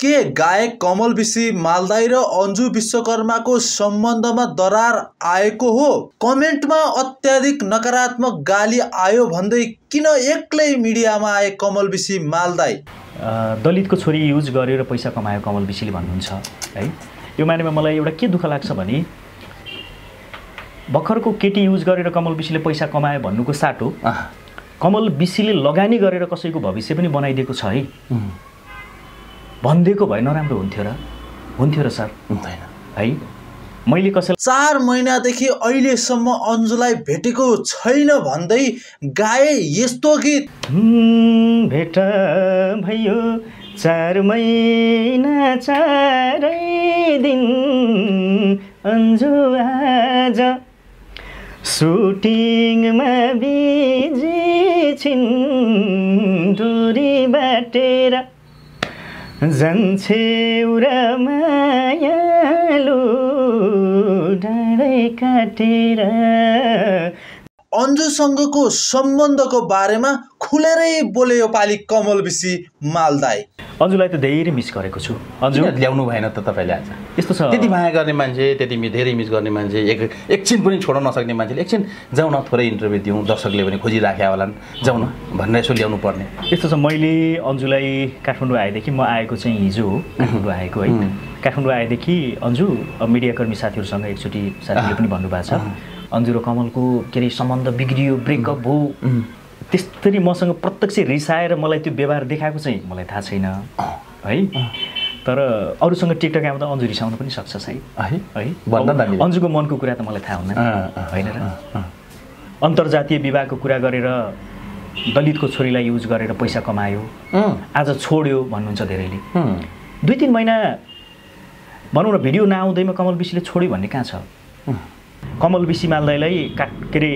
के गायक कमल विशी मालदाई र अन्जु विश्वकर्माको सम्बन्धमा दरार आएको हो? कमेन्टमा अत्याधिक नकारात्मक गाली आयो भन्दै किन एक्लै मिडियामा आए कमल विशी मालदाई? दलितको छोरी युज गरेर पैसा कमायो कमल विशीले भन्नुहुन्छ है। यो मानेमा मलाई एउटा के दुःख लाग्छ भने भर्खरको केटी युज गरेर कमल विशीले पैसा कमायो भन्नुको साटो कमल विशीले लगानी गरेर कसैको भविष्य पनि बनाइदिएको छ है। भनिदिएको भए नराम्रो हुन्थ्यो र सर हुँदैन है। मैले कसैलाई 4 महिनादेखि अहिलेसम्म अन्जुलाई भेटेको छैन भन्दै गाए यस्तो गीत। भेट भयो 4 महिना 4 दिन अन्जु आज सुटिङमा बिजी छिन् डोरी बाटेर जान्छेउ र मायालु डाँडै काटेर। अन्जुसँगको सम्बन्धको बारेमा खुलेरै बोले यो पाली कमल विशी मालदाई। अन्जुलाई त धेरै मिस गरेको छु। अन्जु ल्याउनु भएन त तपाईँले आज? यस्तो छ, त्यति माया गर्ने मान्छे, त्यति धेरै मिस गर्ने मान्छे, एकछिन पनि छोड्न नसक्ने मान्छेले एकछिन जाउँ न थोरै इन्टरभ्यू दिउँ, दर्शकले पनि खोजिराखे होलान्, जाउँ न भनेर यसो ल्याउनु पर्ने। यस्तो छ, मैले अन्जुलाई काठमाडौँ आएदेखि, म आएको चाहिँ हिजो हो काठमाडौँ आएको है। काठमाडौँ आएदेखि अन्जु मिडियाकर्मी साथीहरूसँग एकचोटि साथीले पनि भन्नुभएको छ अन्जु र कमलको के अरे सम्बन्ध बिग्रियो, ब्रेकअप भयो। त्यसरी मसँग प्रत्यक्ष रिसाएर मलाई त्यो व्यवहार देखाएको चाहिँ मलाई थाहा छैन है। तर अरूसँग टिकटक आउँदा अन्जु रिसाउन पनि सक्छ सायद है। अन्जुको मनको कुरा त मलाई थाहा हुँदैन होइन र। अन्तर्जातीय विवाहको कुरा गरेर दलितको छोरीलाई युज गरेर पैसा कमायो, आज छोड्यो भन्नुहुन्छ धेरैले। 2-3 महिना भनौँ न भिडियो नआउँदैमा कमल विशीले छोड्यो भन्ने कहाँ छ? कमल विशी मालदाईलाई के अरे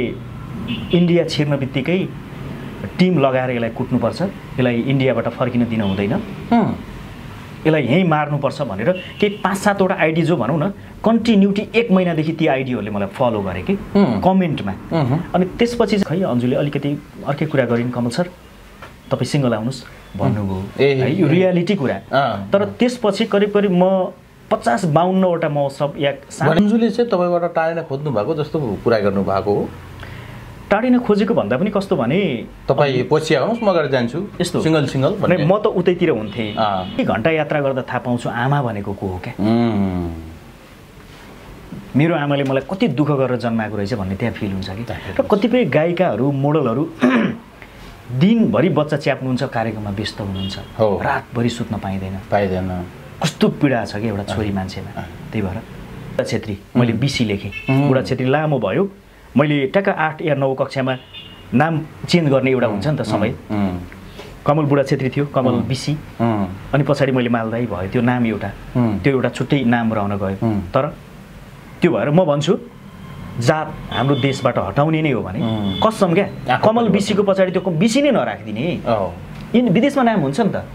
इन्डिया छिर्न बित्तिकै टिम लगाएर यसलाई कुट्नुपर्छ, यसलाई इन्डियाबाट फर्किन दिन हुँदैन, यसलाई यहीँ मार्नुपर्छ भनेर केही 5-7वटा आइडी जो भनौँ न कन्टिन्युटी 1 महिनादेखि ती आइडीहरूले मलाई फलो गरे कि कमेन्टमा। अनि त्यसपछि खै अन्जुले अलिकति अर्कै कुरा गरिन्, कमल सर तपाईँ सिङ्गल आउनुहोस् भन्नुभयो है, यो रियालिटी कुरा। तर त्यसपछि करिब म 50-52वटा महोत्सव या अन्जुले चाहिँ तपाईँबाट टाढेर खोज्नु भएको जस्तो कुरा गर्नुभएको हो? टाढिन खोजेको भन्दा पनि कस्तो भने तपाईँ पछि आउनुहोस् म अगाडि जान्छु यस्तो सिङ्गल भन्ने। म त उतैतिर हुन्थेँ, 1 घन्टा यात्रा गर्दा थाहा पाउँछु आमा भनेको को हो क्या। मेरो आमाले मलाई कति दुःख गरेर जन्माएको रहेछ भन्ने त्यहाँ फिल हुन्छ कि। र कतिपय गायिकाहरू मोडलहरू दिनभरि बच्चा च्याप्नुहुन्छ, कार्यक्रममा व्यस्त हुनुहुन्छ, रातभरि सुत्न पाइँदैन। कस्तो पीडा छ कि एउटा छोरी मान्छेमा। त्यही भएर बुढा छेत्री मैले बिसी लेखेँ, बुढा छेत्री लामो भयो, मैले टक्क 8 या 9 कक्षामा नाम चेन्ज गर्ने एउटा हुन्छ नि त समय। कमल बुढा छेत्री थियो, कमल बिसी, अनि पछाडि मैले मालदाई भयो, त्यो नाम त्यो एउटा छुट्टै नाम रहन गयो। तर त्यो भएर म भन्छु जात हाम्रो देशबाट हटाउने नै हो भने कसम क्या कमल बिसीको पछाडि त्यो बिसी नै नराखिदिने। यिन विदेशमा नाम हुन्छ नि त,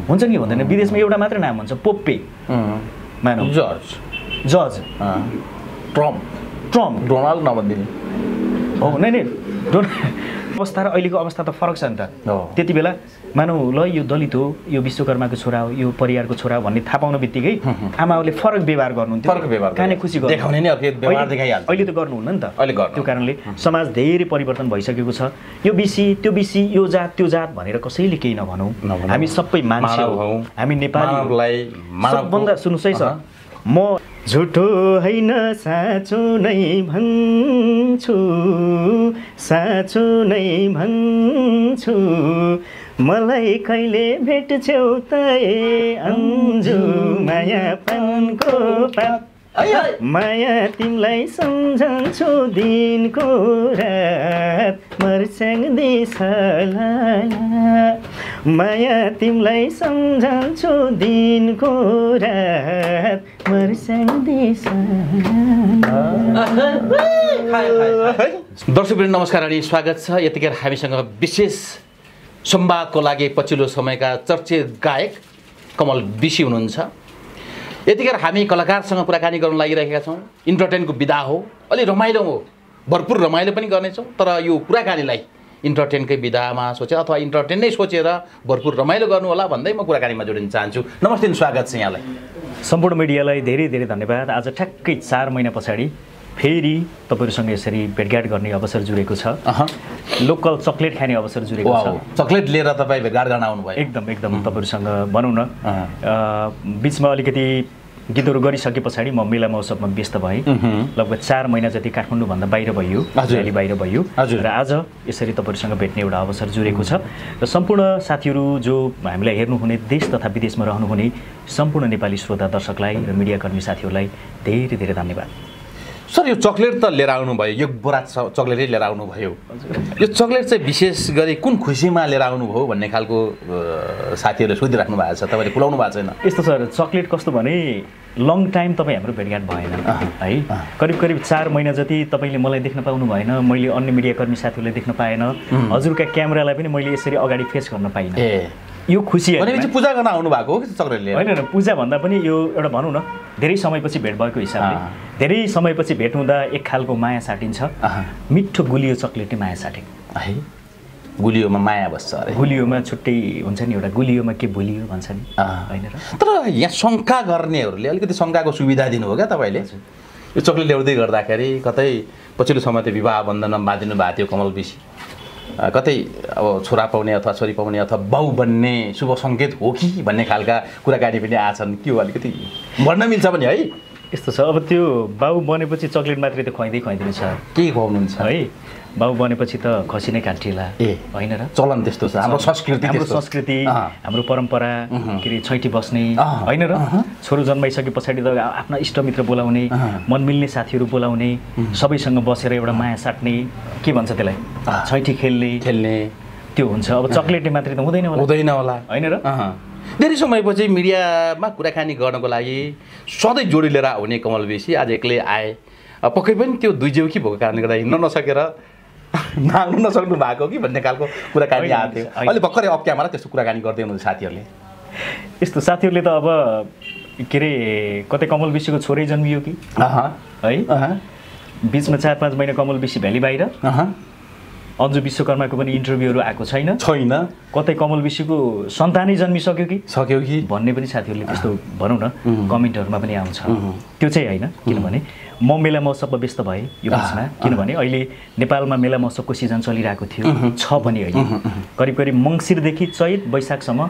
हुन्छ कि हुँदैन? विदेशमा एउटा मात्रै नाम हुन्छ, पोप्पे मानौ, जज, ट्रम्प, डोनाल्ड नभनिदिने हो नै। अवस्था र अहिलेको अवस्था त फरक छ नि त। त्यति बेला मानौ ल यो दलित हो, यो विश्वकर्माको छोरा हो, यो परिवारको छोरा हो भन्ने थाहा पाउन बित्तिकै आमाहरूले फरक व्यवहार गर्नुहुन्थ्यो, काने खुसी देखाउने नै अर्कै व्यवहार देखाइहाल्छ। अहिले त गर्नुहुन्न नि त। त्यो कारणले समाज धेरै परिवर्तन भइसकेको छ। यो बिसी त्यो बिसी, यो जात त्यो जात भनेर कसैले केही नभनौँ। हामी सबै मान्छे हौँ, हामी नेपालीलाई सबभन्दा सुन्नुहोस् है सर, म झुटो होइन साँचो नै भन्छु, साँचो नै भन्छु, मलाई कहिले भेट्छौ त अन्जु मायापनको पात, माया तिमीलाई सम्झन्छु दिनको रात मर्स्याङ दिसला, माया तिमीलाई सम्झन्छु दिनको रात मर्स्याङ दिसला। दर्शकवृन्द नमस्कार अनि स्वागत छ। यतिखेर हामीसँग विशेष संवादको लागि पछिल्लो समयका चर्चित गायक कमल विशी हुनुहुन्छ। यतिखेर हामी कलाकारसँग कुराकानी गर्न लागिरहेका छौँ। इन्टरटेनको विधा हो, अलि रमाइलो हो, भरपुर रमाइलो पनि गर्नेछौँ। तर यो कुराकानीलाई इन्टरटेनकै विधामा सोचे अथवा इन्टरटेन नै सोचेर भरपुर रमाइलो गर्नु होला भन्दै म कुराकानीमा जोडिन चाहन्छु। नमस्ते, स्वागत छ यहाँलाई। सम्पूर्ण मिडियालाई धेरै धेरै धन्यवाद। आज ठ्याक्कै 4 महिना पछाडि फेरि तपाईँहरूसँग यसरी भेटघाट गर्ने अवसर जुरेको छ। लोकल चक्लेट खाने अवसर जुरेको छ। चक्लेट लिएर तपाईँ भेटघाट गर्न आउनुभयो? एकदम तपाईँहरूसँग भनौँ न, बिचमा अलिकति गीतहरू गरिसके पछाडि म मेला महोत्सवमा व्यस्त भएँ। लगभग 4 महिना जति काठमाडौँभन्दा बाहिर भइयो, दिल्ली बाहिर भइयो र आज यसरी तपाईँहरूसँग भेट्ने एउटा अवसर जुरेको छ। र सम्पूर्ण साथीहरू जो हामीलाई हेर्नुहुने देश तथा विदेशमा रहनुहुने सम्पूर्ण नेपाली श्रोता दर्शकलाई र मिडियाकर्मी साथीहरूलाई धेरै धेरै धन्यवाद। सर, यो चक्लेट त लिएर आउनुभयो, यो बोरा चक्लेटै लिएर आउनुभयो। यो चक्लेट चाहिँ विशेष गरी कुन खुसीमा लिएर आउनुभयो भन्ने खालको साथीहरूले सोधिराख्नु भएको छ, तपाईँले खुलाउनु भएको छैन? यस्तो सर, चक्लेट कस्तो भने लङ टाइम तपाईँ हाम्रो भेटघाट भएन है। करिब 4 महिना जति तपाईँले मलाई देख्न पाउनु भएन, मैले अन्य मिडियाकर्मी साथीहरूले देख्न पाएन, हजुरका क्यामेरालाई पनि मैले यसरी अगाडि फेस गर्न पाइनँ। यो खुसी भनेपछि पूजा गर्न आउनु भएको हो कि चक्लेट लिएर? होइन, पूजा भन्दा पनि यो एउटा भनौँ न, धेरै समयपछि भेट भएको हिसाबले धेरै समयपछि भेट हुँदा एक खालको माया साटिन्छ। मिठो गुलियो चक्लेटै माया साटे है। गुलियोमा माया बस्छ अरे। गुलियोमा छुट्टै हुन्छ नि, एउटा गुलियोमा के भुलियो भन्छ नि, होइन र? तर यहाँ शङ्का गर्नेहरूले अलिकति शङ्काको सुविधा दिनुभयो क्या तपाईँले? यो चक्लेट ल्याउँदै गर्दाखेरि कतै पछिल्लो समय त विवाह बन्धनमा बाँधिनु भएको थियो कमल विसी, कतै अब छोरा पाउने अथवा छोरी पाउने अथवा बाउ बन्ने शुभ सङ्केत हो कि भन्ने खालका कुराकानी पनि आछन्। के हो, अलिकति भन्न मिल्छ पनि है? यस्तो छ, अब त्यो बाउ बनेपछि चक्लेट मात्रै त खुवाइँदैन छ, के खुवाउनुहुन्छ है? बाउ बनेपछि त खसी नै काटिएला, होइन र? चलन त्यस्तो छ, हाम्रो संस्कृति, हाम्रो परम्परा, के अरे छैठी बस्ने, होइन र? छोरो जन्माइसके पछाडि त आफ्ना इष्टमित्र बोलाउने, मन मिल्ने साथीहरू बोलाउने, सबैसँग बसेर एउटा माया साट्ने, के भन्छ त्यसलाई, छैठी खेल्ने त्यो हुन्छ। अब चक्लेटले मात्रै त हुँदैन होला, होइन र? धेरै समयपछि मिडियामा कुराकानी गर्नको लागि सधैँ जोडी लिएर आउने कमल विसी आज एक्लै आए। पक्कै पनि त्यो दुई जेउकी भएको कारणले गर्दा हिँड्न नसकेर नाग्नु नसक्नु भएको कि भन्ने खालको कुराकानी आएको थियो। अहिले भर्खरै अफ क्यामेरा त्यस्तो कुराकानी गर्दै हुनुहुन्छ साथीहरूले। यस्तो साथीहरूले त अब के अरे कतै कमल विसीको छोरै जन्मियो कि है, बिचमा 4-5 महिना कमल विसी भ्याली बाहिर, अन्जु विश्वकर्माको पनि इन्टरभ्यूहरू आएको छैन, कतै कमल विसीको सन्तानै जन्मिसक्यो कि भन्ने पनि साथीहरूले त्यस्तो भनौँ न कमेन्टहरूमा पनि आउँछ। त्यो चाहिँ होइन, किनभने म मेला महोत्सवमा व्यस्त भएँ यो बिचमा, किनभने अहिले नेपालमा मेला महोत्सवको सिजन चलिरहेको थियो, छ पनि अहिले करिब मङ्सिरदेखि चैत वैशाखसम्म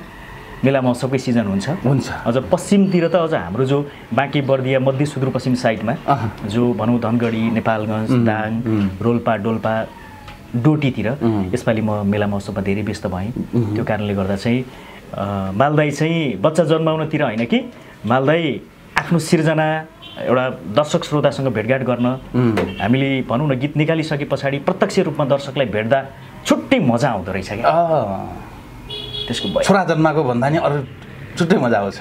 मेला महोत्सवकै सिजन हुन्छ। अझ पश्चिमतिर त अझ हाम्रो जो बाँकी बर्दिया मध्य सुदूरपश्चिम साइडमा जो भनौँ धनगढी, नेपालगञ्ज, दाङ, रोल्पा, डोल्पा, डोटीतिर यसपालि म मेला महोत्सवमा धेरै व्यस्त भएँ। त्यो कारणले गर्दा चाहिँ मालदाई चाहिँ बच्चा जन्माउनतिर होइन कि मालदाई आफ्नो सिर्जना एउटा दर्शक श्रोतासँग भेटघाट गर्न हामीले भनौँ न गीत निकालिसके पछाडि प्रत्यक्ष रूपमा दर्शकलाई भेट्दा छुट्टै मजा आउँदो रहेछ क्या। त्यसको छोरा जन्माको भन्दा नि अरू छुट्टै मजा आउँछ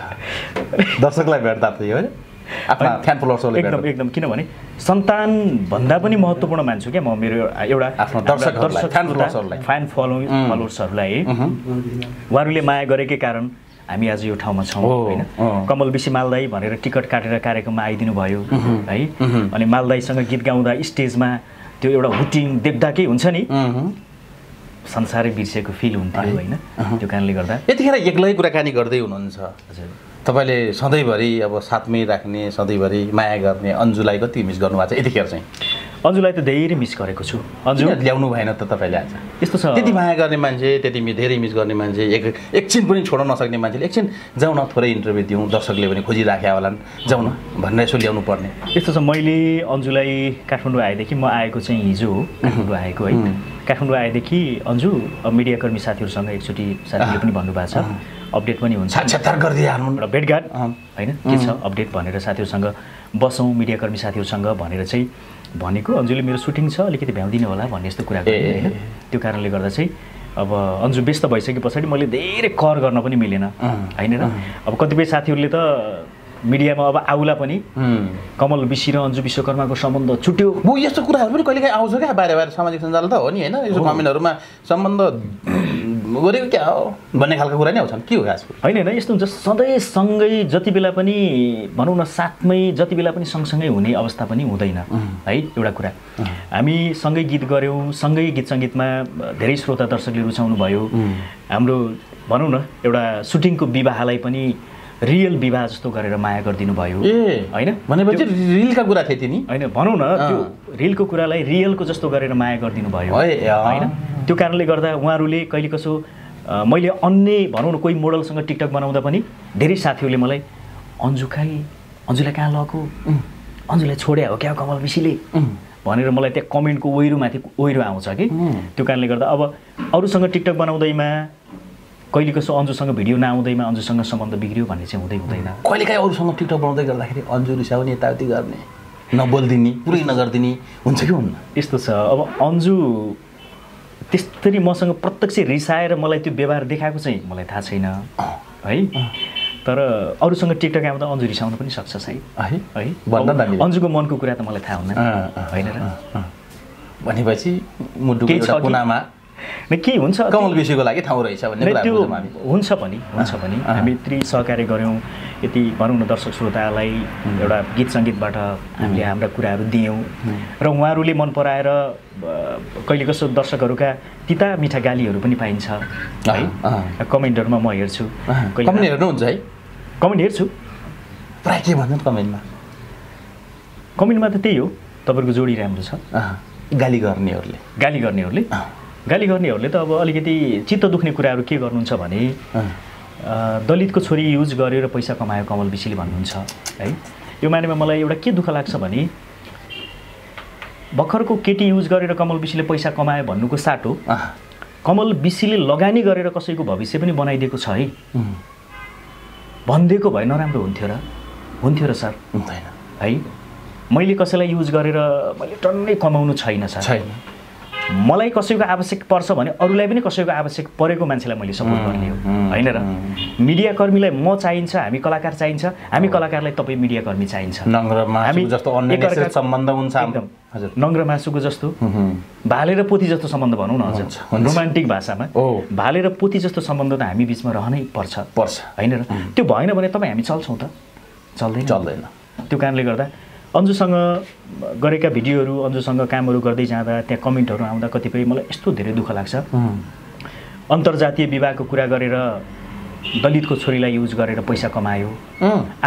दर्शकलाई भेट्दा त यो आफ्ना फ्यान फलोवर्सहरूले एकदम किनभने सन्तान भन्दा पनि महत्त्वपूर्ण मान्छु क्या म मेरो एउटा आफ्नो दर्शक फ्यान फलोवर्सहरूलाई उहाँहरूले माया गरेकै कारण हामी आज यो ठाउँमा छौँ होइन। कमल विसी मालदाई भनेर टिकट काटेर कार्यक्रममा आइदिनु भयो है, अनि मालदाईसँग गीत गाउँदा स्टेजमा त्यो एउटा हुटिङ देख्दा के हुन्छ नि, संसारै बिर्सेको फिल हुन्थ्यो होइन। त्यो कारणले गर्दा यतिखेर एक्लै कुराकानी गर्दै हुनुहुन्छ तपाईँले सधैँभरि अब साथमै राख्ने, सधैँभरि माया गर्ने अन्जुलाई कति मिस गर्नुभएको छ यतिखेर चाहिँ? अन्जुलाई त धेरै मिस गरेको छु। अन्जु ल्याउनु भएन त तपाईँले आज? यस्तो छ, त्यति माया गर्ने मान्छे, त्यति धेरै मिस गर्ने मान्छे, एकछिन पनि छोड्न नसक्ने मान्छेले एकछिन जाउँ न थोरै इन्टरभ्यू दिउँ, दर्शकले पनि खोजिराख्या होलान्, जाउँ न भनेर यसो ल्याउनु पर्ने। यस्तो छ, मैले अन्जुलाई काठमाडौँ आएदेखि, म आएको चाहिँ हिजो हो काठमाडौँ आएको है, काठमाडौँ आएदेखि अन्जु मिडियाकर्मी साथीहरूसँग एकचोटि साथीले पनि भन्नुभएको छ अपडेट पनि हुन्छ, साक्षात्कार गरिदिए एउटा भेटघाट होइन के छ अपडेट भनेर साथीहरूसँग बसौँ, मिडियाकर्मी साथीहरूसँग भनेर चाहिँ भनेको। अन्जुले मेरो सुटिङ छ अलिकति भ्याउँदिनु होला भन्ने यस्तो कुरा गरेँ होइन। त्यो कारणले गर्दा चाहिँ अब अन्जु व्यस्त भइसके पछाडि मैले धेरै कर गर्न पनि मिलेन होइन र। अब कतिपय साथीहरूले त मिडियामा अब आउला पनि कमल विसी र अन्जु विश्वकर्माको सम्बन्ध छुट्यो, म यस्तो कुराहरू पनि कहिलेकाहीँ आउँछ क्या बाहिर सामाजिक सञ्जाल त हो नि होइन, यसो कमेन्टहरूमा सम्बन्ध गरेको क्या हो भन्ने खालको कुरा नै आउँछन् के हो खास होइन यस्तो हुन्छ सधैँ सँगै जति बेला पनि भनौँ न साथमै जति बेला पनि सँगसँगै हुने अवस्था पनि हुँदैन है एउटा कुरा हामी सँगै गीत गऱ्यौँ सँगै गीत सङ्गीतमा धेरै श्रोता दर्शकले रुचाउनु भयो हाम्रो भनौँ न एउटा सुटिङको विवाहलाई पनि रियल विवाह जस्तो गरेर माया गरिदिनु भयो होइन भनेपछि रिलका कुरा थिए तिनी होइन भनौँ न त्यो रिलको कुरालाई रियलको जस्तो गरेर माया गरिदिनु भयो होइन त्यो कारणले गर्दा उहाँहरूले कहिले कसो मैले अन्य भनौँ न कोही मोडलसँग टिकटक बनाउँदा पनि धेरै साथीहरूले मलाई अन्जुलाई कहाँ लको अन्जुलाई छोड्या हो क्या कमल विशीले भनेर मलाई त्यहाँ कमेन्टको ओहिरोमाथि ओहिरो आउँछ कि त्यो कारणले गर्दा अब अरूसँग टिकटक बनाउँदैमा कहिले कसो अन्जुसँग भिडियो नआउँदैमा अन्जुसँग सम्बन्ध बिग्रियो भन्ने चाहिँ हुँदैन कहिलेकाहीँ अरूसँग टिकटक बनाउँदै गर्दाखेरि अन्जु रिसाउने यताउति गर्ने नबोलिदिने पुरै नगरिदिने हुन्छ कि हुन्न यस्तो छ अब अन्जु त्यसरी मसँग प्रत्यक्ष रिसाएर मलाई त्यो व्यवहार देखाएको चाहिँ मलाई थाहा छैन है तर अरूसँग टिकटक आउँदा अन्जु रिसाउन पनि सक्छ सायद है अन्जुको मनको कुरा त मलाई थाहा हुन्न होइन र भनेपछि मुटुको कुनामा के हुन्छ कमल विषयको लागि ठाउँ रहेछ भन्ने कुरा हुन्छ पनि हामी यति सहकार्य गऱ्यौँ यति भनौँ न दर्शक श्रोतालाई एउटा गीत सङ्गीतबाट हामीले हाम्रा कुराहरू दियौँ र उहाँहरूले मन पराएर कहिले कसो दर्शकहरूका तिता मिठा गालीहरू पनि पाइन्छ है कमेन्टहरूमा म हेर्छु कमेन्ट हेर्नुहुन्छ है कमेन्ट हेर्छु प्रायः के भन्छन् कमेन्टमा त त्यही हो तपाईँको जोडी राम्रो छ गाली गर्नेहरूले त अब अलिकति चित्त दुख्ने कुराहरू के गर्नुहुन्छ भने दलितको छोरी युज गरेर पैसा कमायो कमल विशीले भन्नुहुन्छ है यो मानेमा मलाई एउटा के दुःख लाग्छ भने भर्खरको केटी युज गरेर कमल विशीले पैसा कमायो भन्नुको साटो कमल विशीले लगानी गरेर कसैको भविष्य पनि बनाइदिएको छ है भनिदिएको भए नराम्रो हुन्थ्यो र सर है मैले कसैलाई युज गरेर मैले टन्नै कमाउनु छैन सर मलाई कसैको आवश्यक पर्छ भने अरूलाई पनि कसैको आवश्यक परेको मान्छेलाई मैले सपोर्ट गर्ने हो होइन र मिडियाकर्मीलाई म चाहिन्छ हामी कलाकार चाहिन्छ हामी कलाकारलाई तपाईँ मिडियाकर्मी चाहिन्छ नङ्ग्र मासुको जस्तो भालेर पोथी जस्तो सम्बन्ध भनौँ न हजुर रोमान्टिक भाषामा भालेर पोथी जस्तो सम्बन्ध त हामी बिचमा रहनै पर्छ होइन र त्यो भएन भने तपाईँ हामी चल्छौँ त चल्दैन त्यो कारणले गर्दा अन्जुसँग गरेका भिडियोहरू अन्जुसँग कामहरू गर्दै जाँदा त्यहाँ कमेन्टहरू आउँदा कतिपय मलाई यस्तो धेरै दुःख लाग्छ अन्तर्जातीय विवाहको कुरा गरेर दलितको छोरीलाई युज गरेर पैसा कमायो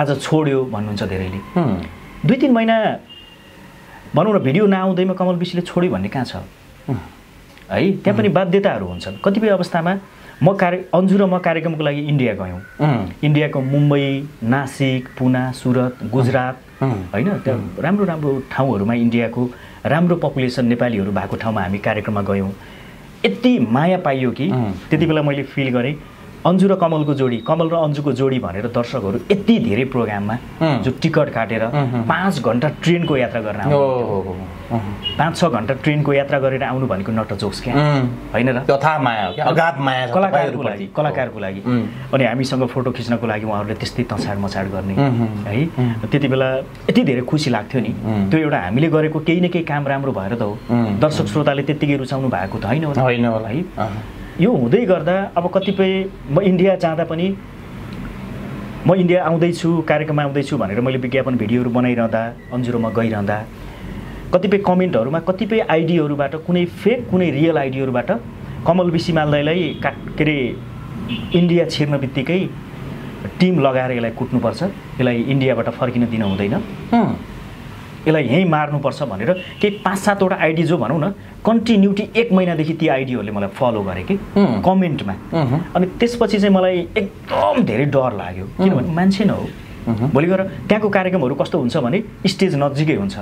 आज छोड्यो भन्नुहुन्छ धेरैले 2-3 महिना भनौँ न भिडियो नआउँदैमा कमल विशीले छोड्यो भन्ने कहाँ छ है त्यहाँ पनि बाध्यताहरू हुन्छन् कतिपय अवस्थामा अन्जु र म कार्यक्रमको लागि इन्डिया गयौँ इन्डियाको मुम्बई नासिक पुना सुरत गुजरात होइन त्यहाँ राम्रो ठाउँहरूमा इन्डियाको राम्रो पपुलेसन नेपालीहरू भएको ठाउँमा हामी कार्यक्रममा गयौँ यति माया पाइयो कि त्यति बेला मैले फिल गरेँ अन्जु र कमलको जोडी कमल र अन्जुको जोडी भनेर दर्शकहरू यति धेरै प्रोग्राममा जो टिकट काटेर 5 घण्टा ट्रेनको यात्रा गर्न आउनु 5-6 घण्टा ट्रेनको यात्रा गरेर आउनु भनेको नट जोक्स क्या होइन र कलाकारको लागि अनि हामीसँग फोटो खिच्नको लागि उहाँहरूले त्यस्तै तछाड मछाड गर्ने है त्यति बेला यति धेरै खुसी लाग्थ्यो नि त्यो एउटा हामीले गरेको केही न केही काम राम्रो भएर त हो दर्शक श्रोताले त्यत्तिकै रुचाउनु भएको त होइन होला है यो हुँदै गर्दा अब कतिपय म इन्डिया जाँदा पनि म इन्डिया आउँदैछु कार्यक्रममा आउँदैछु भनेर मैले विज्ञापन भिडियोहरू बनाइरहँदा अन्जु र म गइरहँदा कतिपय कमेन्टहरूमा कतिपय आइडीहरूबाट कुनै फेक कुनै रियल आइडीहरूबाट कमल विशी माल्दाईलाई के अरे इन्डिया छिर्न बित्तिकै टिम लगाएर यसलाई कुट्नुपर्छ यसलाई इन्डियाबाट फर्किन दिन हुँदैन यसलाई यहीँ मार्नुपर्छ भनेर केही 5-7 वटा आइडी जो भनौँ न कन्टिन्युटी 1 महिनादेखि ती आइडीहरूले मलाई फलो गरे कि कमेन्टमा अनि त्यसपछि चाहिँ मलाई एकदम धेरै डर लाग्यो किनभने मान्छे न हो भोलि गएर त्यहाँको कार्यक्रमहरू कस्तो हुन्छ भने स्टेज नजिकै हुन्छ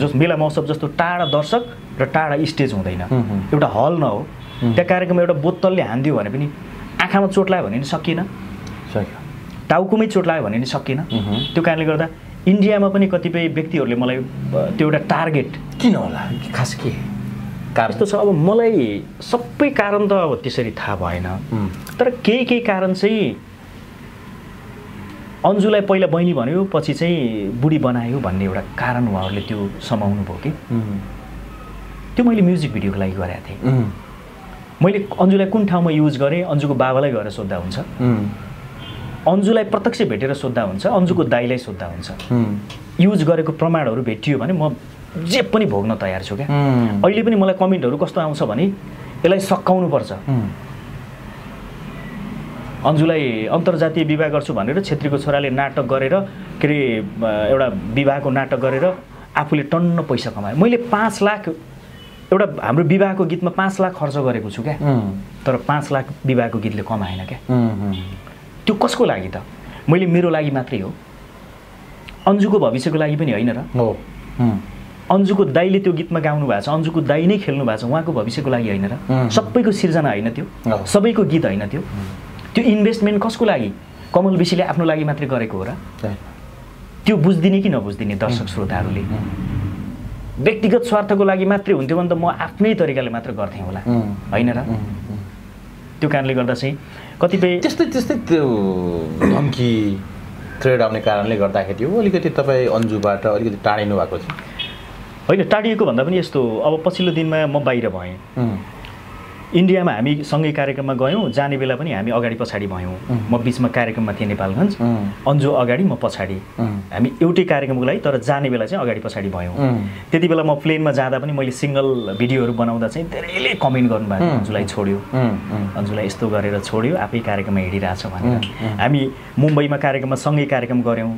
जस मेला महोत्सव जस्तो टाढा दर्शक र टाढा स्टेज हुँदैन एउटा हल न हो त्यहाँ कार्यक्रममा एउटा बोतलले हान्दियो भने पनि आँखामा चोट लाग्यो भने नि सकिएन टाउकोमै चोट लाग्यो भने नि सकिएन त्यो कारणले गर्दा इन्डियामा पनि कतिपय व्यक्तिहरूले मलाई त्यो एउटा टार्गेट किन होला खास के यस्तो छ अब मलाई सबै कारण त अब त्यसरी थाहा भएन तर केही कारण चाहिँ अन्जुलाई पहिला बहिनी भन्यो पछि चाहिँ बुढी बनायो भन्ने एउटा कारण उहाँहरूले त्यो समाउनु भयो कि त्यो मैले म्युजिक भिडियोको लागि गरेको थिएँ म मैले अन्जुलाई कुन ठाउँमा युज गरेँ अन्जुको बाबालाई गएर सोद्धा हुन्छ, अन्जुलाई प्रत्यक्ष भेटेर सोद्धा हुन्छ, अन्जुको दाइलाई सोद्धा हुन्छ। युज गरेको प्रमाणहरू भेटियो भने म जे पनि भोग्न तयार छु क्या। अहिले पनि मलाई कमेन्टहरू कस्तो आउँछ भने यसलाई सकाउनु पर्छ, अन्जुलाई अन्तर्जातीय विवाह गर्छु भनेर छेत्रीको छोराले नाटक गरेर के अरे एउटा विवाहको नाटक गरेर आफूले टन्न पैसा कमायो। मैले 5 लाख एउटा हाम्रो विवाहको गीतमा 5 लाख खर्च गरेको छु क्या, तर 5 लाख विवाहको गीतले कमाएन क्या। त्यो कसको लागि त? मैले मेरो लागि मात्रै हो, अन्जुको भविष्यको लागि पनि होइन र। अन्जुको दाइले त्यो गीतमा गाउनु भएको छ, अन्जुको दाइ नै खेल्नु भएको छ, उहाँको भविष्यको लागि होइन र। सबैको सिर्जना होइन त्यो, सबैको गीत होइन त्यो। त्यो इन्भेस्टमेन्ट कसको लागि? कमल विशीले आफ्नो लागि मात्रै गरेको हो र? त्यो बुझ्दिने कि नबुझ्दिने दर्शक श्रोताहरूले? व्यक्तिगत स्वार्थको लागि मात्रै हुन्थ्यो भने त म आफ्नै तरिकाले मात्र गर्थेँ होला, होइन र? त्यो कारणले गर्दा चाहिँ कतिपय त्यस्तै त्यो धम्की थ्रेड आउने कारणले गर्दाखेरि हो अलिकति तपाईँ अन्जुबाट अलिकति टाढिनु भएको छ? होइन, टाढिएको भन्दा पनि यस्तो, अब पछिल्लो दिनमा म बाहिर भएँ, इन्डियामा हामी सँगै कार्यक्रममा गयौँ, जाने बेला पनि हामी अगाडि पछाडि भयौँ। म बिचमा कार्यक्रममा थिएँ नेपालगञ्ज, अन्जु अगाडि म पछाडि, हामी एउटै कार्यक्रमको लागि तर जाने बेला चाहिँ अगाडि पछाडि भयौँ। त्यति बेला म प्लेनमा जाँदा पनि मैले सिङ्गल भिडियोहरू बनाउँदा चाहिँ धेरैले कमेन्ट गर्नुभएको, अन्जुलाई छोड्यो, अन्जुलाई यस्तो गरेर छोड्यो, आफै कार्यक्रममा हिँडिरहेछ भनेर। हामी मुम्बईमा कार्यक्रममा सँगै कार्यक्रम गऱ्यौँ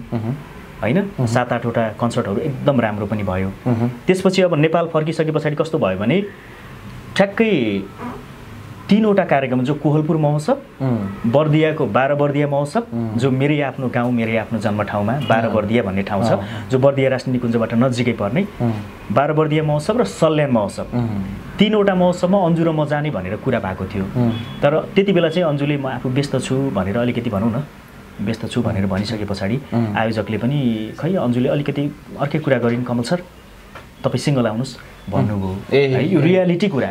होइन, 7-8 वटा कन्सर्टहरू एकदम राम्रो पनि भयो। त्यसपछि अब नेपाल फर्किसके पछाडि कस्तो भयो भने ठ्याक्कै 3 वटा कार्यक्रम, जो कोहलपुर महोत्सव, बर्दियाको 12 बर्दिया महोत्सव, जो मेरै आफ्नो गाउँ मेरै आफ्नो जन्मठाउँमा 12 बर्दिया भन्ने ठाउँ छ, जो बर्दिया राष्ट्रिय निकुञ्जबाट नजिकै पर्ने 12 बर्दिया महोत्सव र सल्यान महोत्सव, 3 वटा महोत्सवमा अन्जु र म जाने भनेर कुरा भएको थियो। तर त्यति बेला चाहिँ अन्जुले म आफू व्यस्त छु भनेर अलिकति भनौँ न, व्यस्त छु भनेर भनिसके पछाडि आयोजकले पनि खै अन्जुले अलिकति अर्कै कुरा गरिन्, कमल सर तपाईँ सिङ्गल आउनुहोस् भन्नुभयो है, यो रियालिटी कुरा।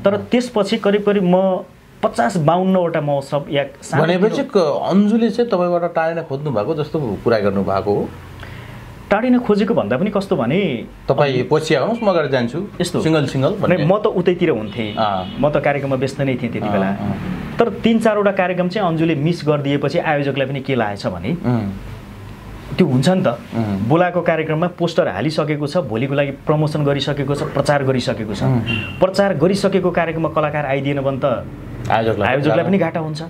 तर त्यसपछि करिब करिब म 50-52 वटा महोत्सव या भनेपछि अन्जुले चाहिँ तपाईँबाट टाढिन खोज्नु भएको जस्तो कुरा गर्नु भएको हो? टाढिन खोजेको भन्दा पनि कस्तो भने तपाईँ पछि आउनुहोस् म अगाडि जान्छु यस्तो सिङ्गल भने म त उतैतिर हुन्थेँ, म त कार्यक्रममा व्यस्त नै थिएँ त्यति बेला। तर 3-4 वटा कार्यक्रम चाहिँ अन्जुले मिस गरिदिएपछि आयोजकलाई पनि के लागेछ भने त्यो हुन्छ नि त, बोलाएको कार्यक्रममा पोस्टर हालिसकेको छ, भोलिको लागि प्रमोसन गरिसकेको छ, प्रचार गरिसकेको छ, प्रचार गरिसकेको कार्यक्रममा कलाकार आइदिएन भने त आयोजकलाई पनि घाटा हुन्छ।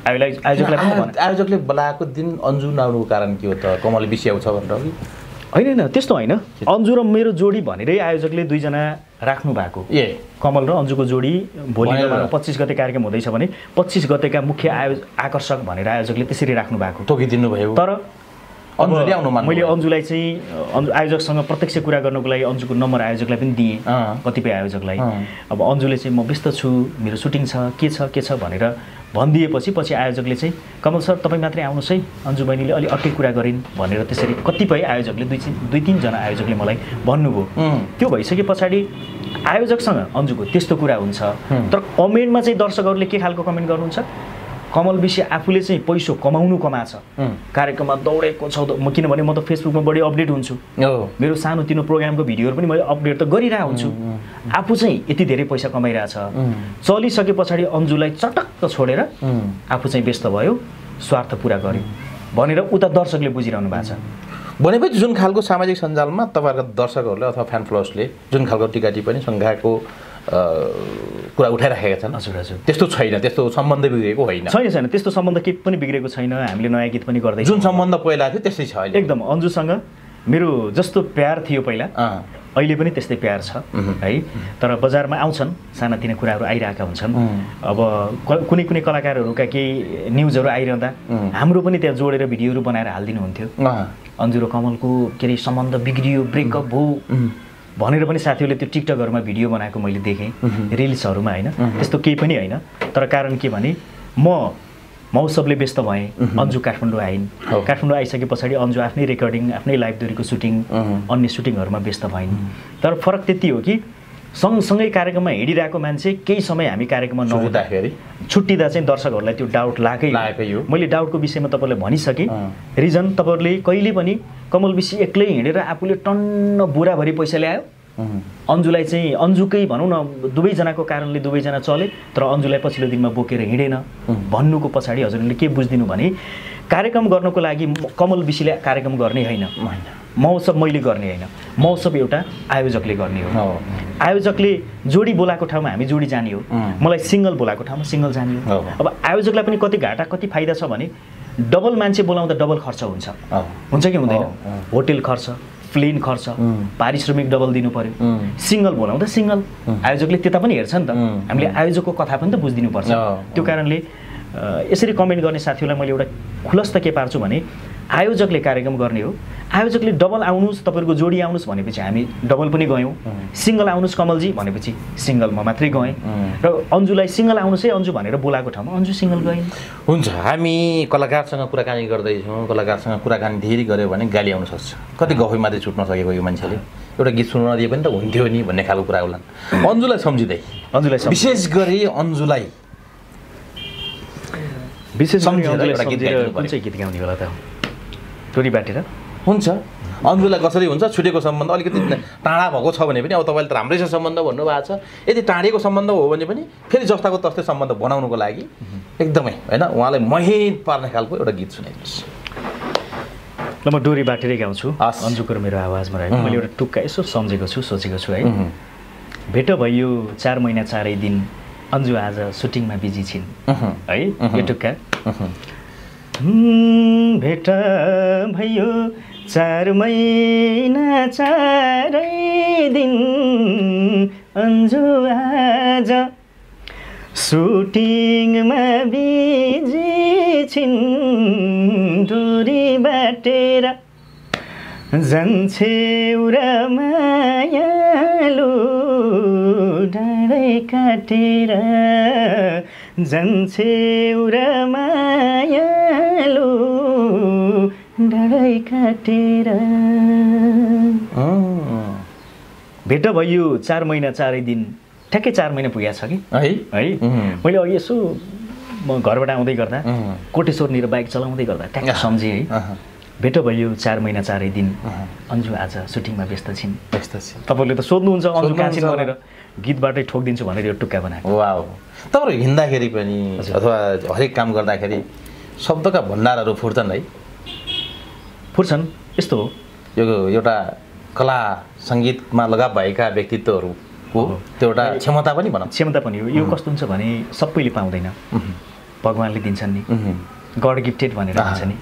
आयोजकले बोलाएको दिन अन्जु नआउनुको कारण के हो त? कमल विषय आउँछ भनेर? होइन, त्यस्तो होइन, अन्जु र मेरो जोडी भनेरै आयोजकले 2 जना राख्नु भएको। कमल र अन्जुको जोडी भोलि 25 गते कार्यक्रम हुँदैछ भने 25 गतेका मुख्य आकर्षक भनेर आयोजकले त्यसरी राख्नु भएको, तोकिदिनु भयो। तर मैले अन्जुलाई चाहिँ आयोजकसँग प्रत्यक्ष कुरा गर्नको लागि अन्जुको नम्बर आयोजकलाई पनि दिएँ, कतिपय आयोजकलाई। अब अन्जुले चाहिँ म व्यस्त छु, मेरो सुटिङ छ, के छ भनेर भनिदिएपछि पछि आयोजकले चाहिँ कमल सर तपाईँ मात्रै आउनुहोस् है, अन्जु बहिनीले अलि अर्कै कुरा गरिन् भनेर त्यसरी कतिपय आयोजकले 2-3 जना आयोजकले मलाई भन्नुभयो। त्यो भइसके पछाडि आयोजकसँग अन्जुको त्यस्तो कुरा हुन्छ। तर कमेन्टमा चाहिँ दर्शकहरूले के खालको कमेन्ट गर्नुहुन्छ? कमल विषय आफूले चाहिँ पैसा कमाछ, कार्यक्रममा दौडेको छ, किनभने म त फेसबुकमा बढी अपडेट हुन्छु, मेरो सानोतिनो प्रोग्रामको भिडियोहरू पनि मैले अपडेट त गरिरहेको हुन्छु, आफू चाहिँ यति धेरै पैसा कमाइरहेछ, चलिसके पछाडि अन्जुलाई चटक्क छोडेर आफू चाहिँ व्यस्त भयो, स्वार्थ पुरा गर्यो भनेर उता दर्शकले बुझिरहनु भएको छ। भनेपछि जुन खालको सामाजिक सञ्जालमा तपाईँहरूको दर्शकहरूले अथवा फ्यान फलोवर्सले जुन खालको टिका टिप्पणी शङ्काको कुरा उठाइराखेका छन्, हजुर त्यस्तो छैन, त्यस्तो सम्बन्ध बिग्रेको होइन? छैन, त्यस्तो सम्बन्ध केही पनि बिग्रेको छैन। हामीले नयाँ गीत पनि गर्दै, जुन सम्बन्ध पहिला थियो त्यस्तै छ अहिले एकदम। अन्जुसँग मेरो जस्तो प्यार थियो पहिला, अहिले पनि त्यस्तै प्यार छ है। तर बजारमा आउँछन्, सानातिना कुराहरू आइरहेका हुन्छन्। अब कुनै कलाकारहरूका केही न्युजहरू आइरहँदा हाम्रो पनि त्यहाँ जोडेर भिडियोहरू बनाएर हालिदिनुहुन्थ्यो, अन्जु र कमलको के अरे सम्बन्ध बिग्रियो, ब्रेकअप भयो भनेर पनि साथीहरूले त्यो टिकटकहरूमा भिडियो बनाएको मैले देखेँ, रिल्सहरूमा होइन। त्यस्तो केही पनि होइन। तर कारण के भने म महोत्सवले व्यस्त भएँ, अन्जु काठमाडौँ आइन्, काठमाडौँ आइसके पछाडि अन्जु आफ्नै रेकर्डिङ, आफ्नै लाइभ दोहोरीको सुटिङ, अन्य सुटिङहरूमा व्यस्त भइन्। तर फरक त्यति हो कि सँगसँगै कार्यक्रममा हिँडिरहेको मान्छे केही समय हामी कार्यक्रममा नहुँदाखेरि छुट्टिँदा चाहिँ दर्शकहरूलाई त्यो डाउट लागेकै हो। मैले डाउटको विषयमा तपाईँलाई भनिसकेँ। रिजन तपाईँहरूले कहिले पनि कमल विषय एक्लै हिँडेर आफूले टन्न बुराभरि पैसा ल्यायो अन्जुलाई चाहिँ अन्जुकै भनौँ न दुवैजनाको कारणले दुवैजना चले तर अन्जुलाई पछिल्लो दिनमा बोकेर हिँडेन भन्नुको पछाडि हजुरले के बुझ्दिनु भने कार्यक्रम गर्नको लागि कमल विशीले कार्यक्रम गर्ने होइन महोत्सव मैले गर्ने होइन महोत्सव एउटा आयोजकले गर्ने हो आयोजकले जोडी बोलाएको ठाउँमा हामी जोडी जाने हो मलाई सिङ्गल बोलाएको ठाउँमा सिङ्गल जाने हो अब आयोजकलाई पनि कति घाटा कति फाइदा छ भने डबल मान्छे बोलाउँदा डबल खर्च हुन्छ कि हुँदैन होटेल खर्च प्लेन खर्च पारिश्रमिक डबल दिनु पर्यो सिङ्गल बोलाउँदा सिङ्गल आयोजकले त्यता पनि हेर्छ नि त हामीले आयोजकको कथा पनि त बुझिदिनुपर्छ त्यो कारणले यसरी कमेन्ट गर्ने साथीहरूलाई मैले एउटा खुलस्त के पार्छु भने आयोजकले कार्यक्रम गर्ने हो आयोजकले डबल आउनुहोस् तपाईँहरूको जोडी आउनुहोस् भनेपछि हामी डबल पनि गयौँ सिङ्गल आउनुहोस् कमलजी भनेपछि सिङ्गल म मात्रै गएँ र अन्जुलाई सिङ्गल आउनुहोस् है अन्जु भनेर बोलाएको ठाउँमा अन्जु सिङ्गल गइन् हुन्छ हामी कलाकारसँग कुराकानी गर्दैछौँ कलाकारसँग कुराकानी धेरै गऱ्यो भने गाली आउन सक्छ कति गफै मात्रै छुट्न सकेको यो मान्छेले एउटा गीत सुन्न नदिए पनि त हुन्थ्यो नि भन्ने खालको कुरा होला अन्जुलाई सम्झिँदै विशेष गरी अन्जुलाई विशेष कुन चाहिँ गीत गाउने होला त टोरी बाटेर हुन्छ अन्जुलाई कसरी हुन्छ छुटेको सम्बन्ध अलिकति टाढा भएको छ भने पनि अब तपाईँले त राम्रै छ सम्बन्ध भन्नुभएको छ यदि टाढेको सम्बन्ध हो भने पनि फेरि जस्ताको तस्तै सम्बन्ध बनाउनुको लागि एकदमै होइन उहाँलाई मही पार्ने खालको एउटा गीत सुनाइदिनुहोस् ल म डोरी बाटेरै गाउँछु अन्जुको मेरो आवाजमा रहेको मैले एउटा टुक्का यसो सम्झेको छु सोचेको छु है भेट भयो 4 महिना 4 दिन अन्जु आज सुटिङमा बिजी छिन् है यो टुक्का भेट भयो 4 महिना 4 दिन अन्जु आज सुटिङमा बिजी छिन् डोरी बाटेर जान्छे उरा मायालु डाँडै काटेर जान्छे उरा मायालु डाँडै काटेर भेट भयो 4 महिना 4 दिन ठ्याक्कै 4 महिना पुगेको छ कि है मैले अघि यसो म घरबाट आउँदै गर्दा कोटेश्वरनिर बाइक चलाउँदै गर्दा ठ्याक्कै सम्झेँ है भेट भयो 4 महिना 4 दिन अन्जु आज सुटिङमा व्यस्त छिन् तपाईँले त सोध्नुहुन्छ अन्जु कहाँ छिन् भनेर गीतबाटै ठोकिदिन्छु भनेर यो टुक्का बनाएको वाउ तपाईँहरू हिँड्दाखेरि पनि अथवा हरेक काम गर्दाखेरि शब्दका भण्डारहरू फुट्छन् है फुट्छन् यस्तो हो यो एउटा कला सङ्गीतमा लगाव भएका व्यक्तित्वहरूको त्यो एउटा क्षमता पनि भनौँ क्षमता पनि हो यो कस्तो हुन्छ भने सबैले पाउँदैन भगवान्ले दिन्छन् नि गड गिफ्टेड भनेर भन्छ नि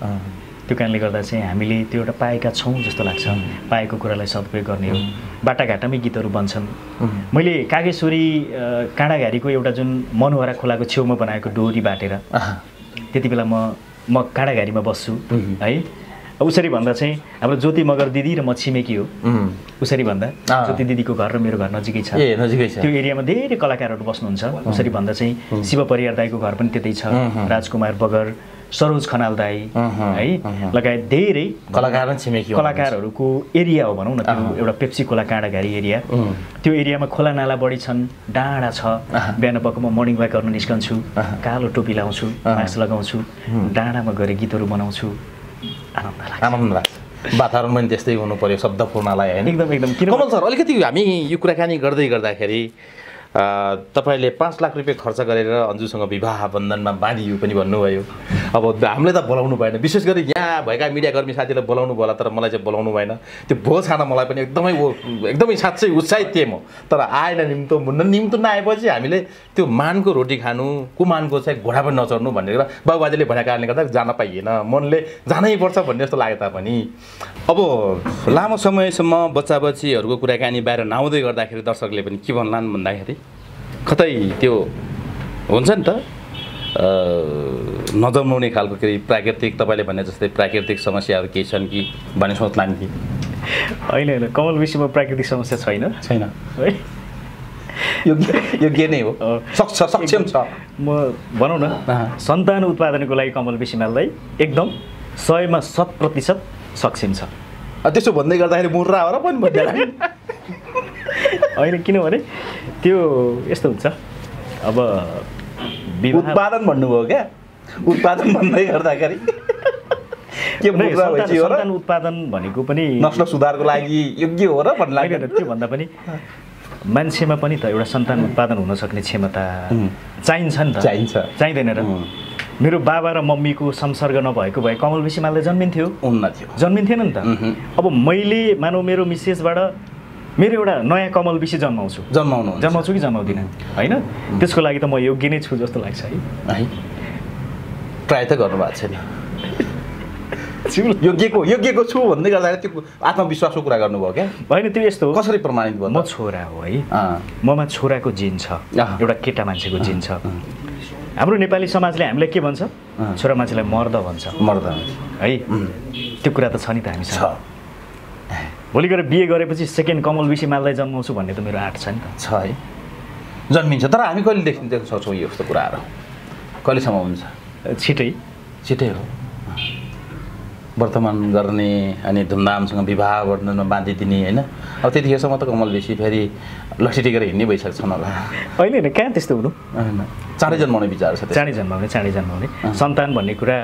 त्यो कारणले गर्दा चाहिँ हामीले त्यो एउटा पाएका छौँ जस्तो लाग्छ पाएको कुरालाई सदुपयोग गर्ने हो बाटाघाटामै गीतहरू बन्छन् मैले कागेश्वरी काँडाघारीको एउटा जुन मनोहरा खोलाको छेउमा बनाएको डोरी बाटेर त्यति बेला म काँडाघारीमा बस्छु है उसरी भन्दा चाहिँ हाम्रो ज्योति मगर दिदी र म छिमेकी हो उसरी भन्दा ज्योति दिदीको घर र मेरो घर नजिकै छ त्यो एरियामा धेरै कलाकारहरू बस्नुहुन्छ उसरी भन्दा चाहिँ शिव परियार दाईको घर पनि त्यतै छ राजकुमार बगर सरोज खनाल दाई है लगायत धेरै कलाकारहरूको एरिया हो भनौँ न त्यो एउटा पेप्सी खोला काँडाघारी एरिया त्यो एरियामा खोला नाला बढी छन् डाँडा छ बिहान पख म मर्निङ वाक गर्न निस्कन्छु कालो टोपी लाउँछु मास्क लगाउँछु डाँडामा गएर गीतहरू बनाउँछु आनन्द लाग्छ वातावरण पनि त्यस्तै हुनु पर्यो शब्दपूर्णलाई होइन एकदम कमल सर अलिकति हामी यो कुराकानी गर्दै गर्दाखेरि तपाईँले 5 लाख रुपियाँ खर्च गरेर अन्जुसँग विवाह बन्धनमा बाँधियो पनि भन्नुभयो अब हामीले त बोलाउनु भएन विशेष गरी यहाँ भएका मिडियाकर्मी साथीलाई बोलाउनु भयो तर मलाई चाहिँ बोलाउनु भएन त्यो भोज खान मलाई पनि एकदमै साँच्चै उत्साहित थिएँ म तर आएन निम्तो नआएपछि हामीले त्यो मानको रोटी खानु कुमानको चाहिँ घोडा पनि नचढ्नु भनेर बाबुबाजेले भनेको कारणले गर्दा जान पाइएन मनले जानै पर्छ भन्ने जस्तो लागे तापनि अब लामो समयसम्म बच्चा बच्चीहरूको कुराकानी बाहिर नआउँदै गर्दाखेरि दर्शकले पनि के भन्लान् भन्दाखेरि कतै त्यो हुन्छ नि त नजमाउने खालको के प्राकृतिक तपाईँले भने जस्तै प्राकृतिक समस्याहरू केही छन् कि भन्ने सोच्ला नि होइन कमल विषयमा प्राकृतिक समस्या छैन है योग्य नै हो सक्षम छ म भनौँ न सन्तान उत्पादनको लागि कमल विषयमालाई एकदम 100मा 100% सक्षम छ त्यसो भन्दै गर्दाखेरि मुर्रा हो र पनि भन्दै होइन किनभने त्यो यस्तो हुन्छ अब उत्पादन भन्नुभयो क्या उत्पादन भन्दै गर्दाखेरि के मुद्रा भएपछि हो र सन्तान उत्पादन भनेको पनि नस्ल सुधारको लागि योग्य हो र भन्ने लाग्दैन त्यो भन्दा पनि मान्छेमा पनि त एउटा सन्तान उत्पादन हुन सक्ने क्षमता चाहिन्छ नि त चाहिँदैन र मेरो बाबा र मम्मीको संसर्ग नभएको भए कमल बेसी मालदाई जन्मिन्थेन नि त अब मैले मानौ मेरो मिसेसबाट मेरो एउटा नयाँ कमल बेसी जन्माउँछु कि जन्माउँदिनँ होइन त्यसको लागि त म योग्य नै छु जस्तो लाग्छ है ट्राई त गर्नुभएको छैन योग्यको छु भन्दै गर्दा त्यो आत्मविश्वासको कुरा गर्नुभयो क्या होइन त्यो यस्तो हो कसरी प्रमाणित भयो म छोरा हो है ममा छोराको जिन छ एउटा केटा मान्छेको जिन छ हाम्रो नेपाली समाजले हामीलाई के भन्छ छोरा मान्छेलाई मर्द भन्छ है त्यो कुरा त छ नि त हामीसँग भोलि गएर बिहे गरेपछि सेकेन्ड कमल बेसी मालदाई जन्माउँछु भन्ने त मेरो आँट छ नि त छ है जन्मिन्छ तर हामी कहिले देख्न सक्छौँ यस्तो कुराहरू कहिलेसम्म हुन्छ छिटै हो वर्तमान गर्ने अनि धुमधामसँग विवाह वर्णनमा बाँधिदिने होइन अब त्यतिखेरसम्म त कमल बेसी फेरि लक्ष्य टिकेर हिँड्ने भइसक्छन् होला होइन कहाँ त्यस्तो हुनु होइन चाँडै जन्माउने विचार छ चाँडै जन्माउने सन्तान भन्ने कुरा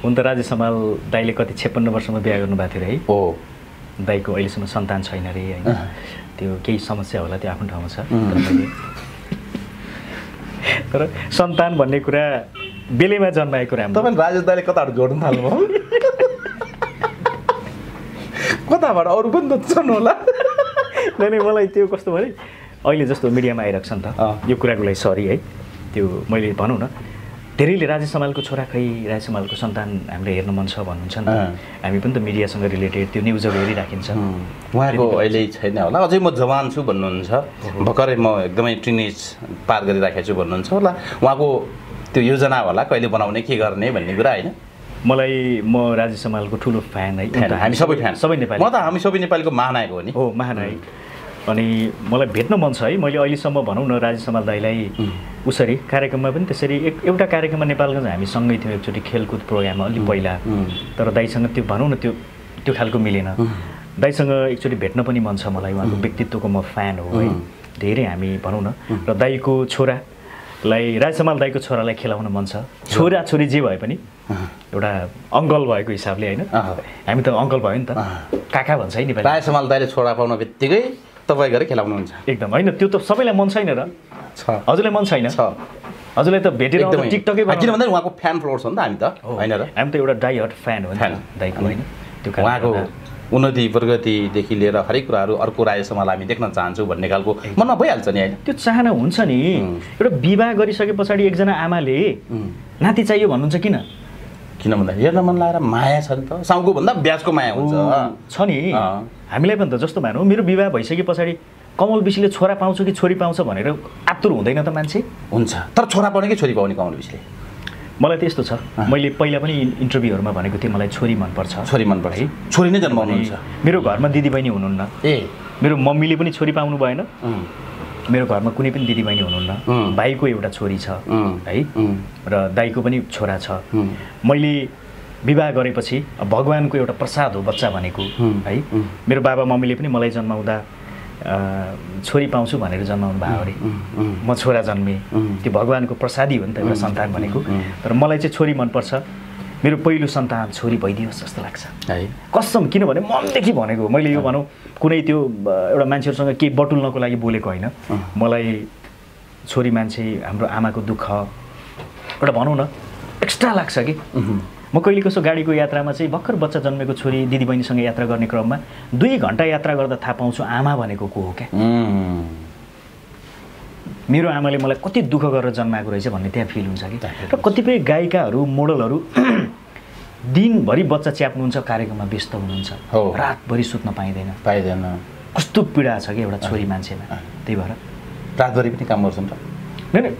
हुन त राजेश हमाल दाइले कति 56 वर्षमा बिहा गर्नुभएको थियो है हो दाइको अहिलेसम्म सन्तान छैन रे होइन त्यो केही समस्या होला त्यो आफ्नो ठाउँमा छ तर सन्तान भन्ने कुरा बेलैमा जन्माएको राम्रो तपाईँ राजेश दाइले कताबाट जोड्नु थाल्नुभयो कताबाट अरू पनि त छन् होला नै मलाई त्यो कस्तो भने अहिले जस्तो मिडियामा आइरहेको छ नि त यो कुराको लागि सरी है त्यो मैले भनौँ न धेरैले राजेश हमालको छोरा खै राजेश हमालको सन्तान हामीले हेर्न मन छ भन्नुहुन्छ नि त हामी पनि त मिडियासँग रिलेटेड त्यो न्युजहरू हेरिराखिन्छ उहाँको अहिले छैन होला अझै म जवान छु भन्नुहुन्छ भर्खरै म एकदमै टिनेज पार गरिराखेको छु भन्नुहुन्छ होला उहाँको त्यो योजना होला कहिले बनाउने के गर्ने भन्ने कुरा होइन म राजेश हमालको ठुलो फ्यान है हामी सबै नेपाली म त हामी सबै नेपालीको महानायक हो नि हो महानायक अनि मलाई भेट्न मन छ है मैले अहिलेसम्म भनौँ न राजेश हमाल दाइलाई उसरी कार्यक्रममा पनि त्यसरी एउटा कार्यक्रममा नेपालगञ्ज हामी सँगै थियौँ एकचोटि खेलकुद प्रोग्राममा अलि पहिला तर दाइसँग त्यो भनौँ न त्यो खालको मिलेन दाइसँग एकचोटि भेट्न पनि मन छ मलाई उहाँको व्यक्तित्वको म फ्यान हो है धेरै हामी भनौँ न र दाइको छोरालाई राजेश हमाल दाइको छोरालाई खेलाउन मन छ छोरा छोरी जे भए पनि एउटा अङ्कल भएको हिसाबले होइन हामी त अङ्कल भयो नि त काका भन्छ है नेपाली राजेश हमाल दाइले छोरा पाउन बित्तिकै तपाईँ गएर खेलाउनुहुन्छ एकदम होइन त्यो त सबैलाई मन छैन र हजुरलाई मन छैन हजुरलाई त भेटेर टिकटकै किन भन्दा उहाँको फ्यान फ्लोर्स हो नि त हामी त होइन र हामी त एउटा डाई हार्ट फ्यान हो नि दाइको होइन त्यो उहाँको उन्नति प्रगतिदेखि लिएर हरेक कुराहरू अर्को राजेश हमाल हामी देख्न चाहन्छौँ भन्ने खालको मनमा भइहाल्छ नि होइन त्यो चाहना हुन्छ नि एउटा विवाह गरिसके पछाडि एकजना आमाले नाति चाहियो भन्नुहुन्छ किन भन्दा हेर्न मन लागेर माया छ नि त साउको भन्दा ब्याजको माया हुन्छ छ नि हामीलाई पनि त जस्तो मानौँ मेरो विवाह भइसके पछाडि कमल बेसीले छोरा पाउँछ कि छोरी पाउँछ भनेर आतुर हुँदैन त मान्छे हुन्छ तर छोरा पाउने कि छोरी पाउने कमल बेसीले मलाई त यस्तो छ मैले पहिला पनि इन्टरभ्यूहरूमा भनेको थिएँ मलाई छोरी मनपर्छ है छोरी नै जन्माउनुहुन्छ मेरो घरमा दिदीबहिनी हुनुहुन्न मेरो मम्मीले पनि छोरी पाउनु भएन मेरो घरमा कुनै पनि दिदीबहिनी हुनुहुन्न भाइको एउटा छोरी छ है र दाइको पनि छोरा छ मैले विवाह गरेपछि भगवानको एउटा प्रसाद हो बच्चा भनेको है मेरो बाबा मम्मीले पनि मलाई जन्माउँदा छोरी पाउँछु भनेर जन्माउनु भयो अरे म छोरा जन्मेँ त्यो भगवानको प्रसादी हो नि त एउटा सन्तान भनेको तर मलाई चाहिँ छोरी मनपर्छ मेरो पहिलो सन्तान छोरी भइदियोस् जस्तो लाग्छ है कसम किनभने मनदेखि भनेको मैले यो भनौँ कुनै त्यो एउटा मान्छेहरूसँग केही बटुल्नको लागि बोलेको होइन मलाई छोरी मान्छे हाम्रो आमाको दुःख एउटा भनौँ न एक्स्ट्रा लाग्छ कि म कहिले कसो गाडीको यात्रामा चाहिँ भर्खर बच्चा जन्मेको छोरी दिदीबहिनीसँग यात्रा गर्ने क्रममा 2 घन्टा यात्रा गर्दा थाहा पाउँछु आमा भनेको को हो क्या मेरो आमाले मलाई कति दुःख गरेर जन्माएको रहेछ भन्ने त्यहाँ फिल हुन्छ कि र कतिपय गायिकाहरू मोडलहरू दिनभरि बच्चा च्याप्नुहुन्छ कार्यक्रममा व्यस्त हुनुहुन्छ रातभरि सुत्न पाइँदैन कस्तो पीडा छ कि एउटा छोरी मान्छेमा त्यही भएर रातभरि पनि काम गर्छन् र नै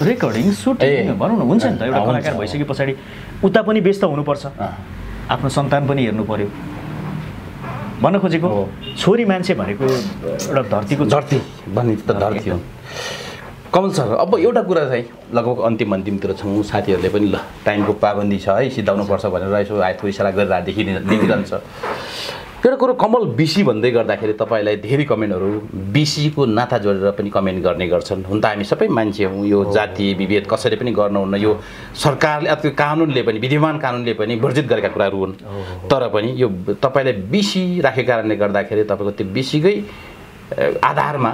रेकर्डिङ सुटिङ भनौँ न हुन्छ नि त एउटा कलाकार भइसके पछाडि उता पनि व्यस्त हुनुपर्छ आफ्नो सन्तान पनि हेर्नु पर्यो भन्न खोजेको छोरी मान्छे भनेको एउटा धरती भन्ने त धरती हो कमल सर अब एउटा कुरा चाहिँ लगभग अन्तिमतिर छौँ साथीहरूले पनि ल टाइमको पाबन्दी छ है सिधाउनुपर्छ भनेर यसो थोरै इसारा गरेर देखिरहन्छ एउटा कुरो कमल बिसी भन्दै गर्दाखेरि तपाईँलाई धेरै कमेन्टहरू बिसीको नाता जोडेर पनि कमेन्ट गर्ने गर्छन्। हुन त हामी सबै मान्छे हौँ, यो जातीय विभेद कसैले पनि गर्नुहुन्न, यो सरकारले अथवा कानुनले पनि विद्यमान कानुनले पनि वर्जित गरेका कुराहरू हुन्। तर पनि यो तपाईँलाई बिसी राखेको कारणले गर्दाखेरि तपाईँको त्यो बिसीकै आधारमा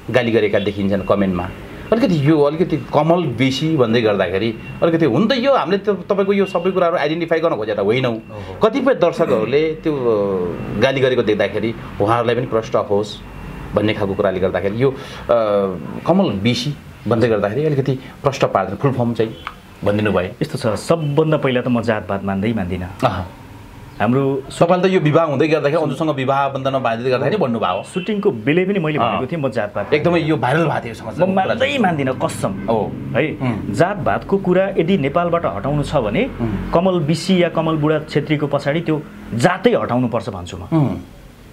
गाली गरेका देखिन्छन् कमेन्टमा। अलिकति कमल बेसी भन्दै गर्दाखेरि अलिकति हुन त यो हामीले तपाईँको यो सबै कुराहरू आइडेन्टिफाई गर्न खोजेर होइनौँ। कतिपय दर्शकहरूले त्यो गाली गरेको देख्दाखेरि उहाँहरूलाई पनि प्रश्न होस् भन्ने खालको कुराले गर्दाखेरि यो कमल बेसी भन्दै गर्दाखेरि अलिकति प्रश्न पार्दैन। फुल फर्म चाहिँ भनिदिनु भयो। यस्तो छ, सबभन्दा पहिला त म जातपात मान्दिनँ। हाम्रो तपाईँले त यो विवाह हुँदै गर्दाखेरि अन्जुसँग विवाह बन्धनमा बाँध्दै गर्दाखेरि भन्नुभयो। सुटिङको बेलै पनि मैले भनेको थिएँ म जातपात एकदमै यो भाइरल भएको थियो समाचार। म मान्दिनँ कसम हो है। जातभातको कुरा यदि नेपालबाट हटाउनु छ भने कमल बिसी या कमल बुढा छेत्रीको पछाडि त्यो जातै हटाउनुपर्छ भन्छु म।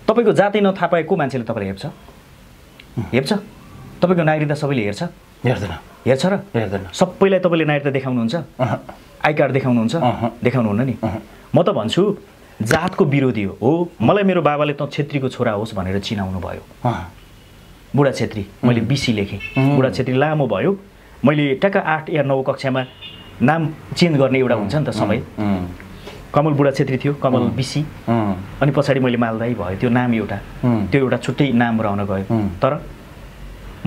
तपाईँको जातै नथाहा पाएको मान्छेले तपाईँलाई हेप्छ? तपाईँको नागरिकता सबैले हेर्छ? हेर्छ र हेर्दैन। सबैलाई तपाईँले नागरिकता देखाउनुहुन्छ? आई कार्ड देखाउनुहुन्छ? देखाउनुहुन्न नि। म त भन्छु जातको विरोधी हो। मलाई मेरो बाबाले त छेत्रीको छोरा होस् भनेर चिनाउनु भयो। बुढा छेत्री मैले बिसी लेखेँ, बुढा छेत्री लामो भयो। मैले टक्क 8 या 9 कक्षामा नाम चेन्ज गर्ने एउटा हुन्छ नि त समय। कमल बुढा छेत्री थियो, कमल बिसी, अनि पछाडि मैले मालदाई भयो। त्यो नाम एउटा, त्यो एउटा छुट्टै नाम रहन गयो। तर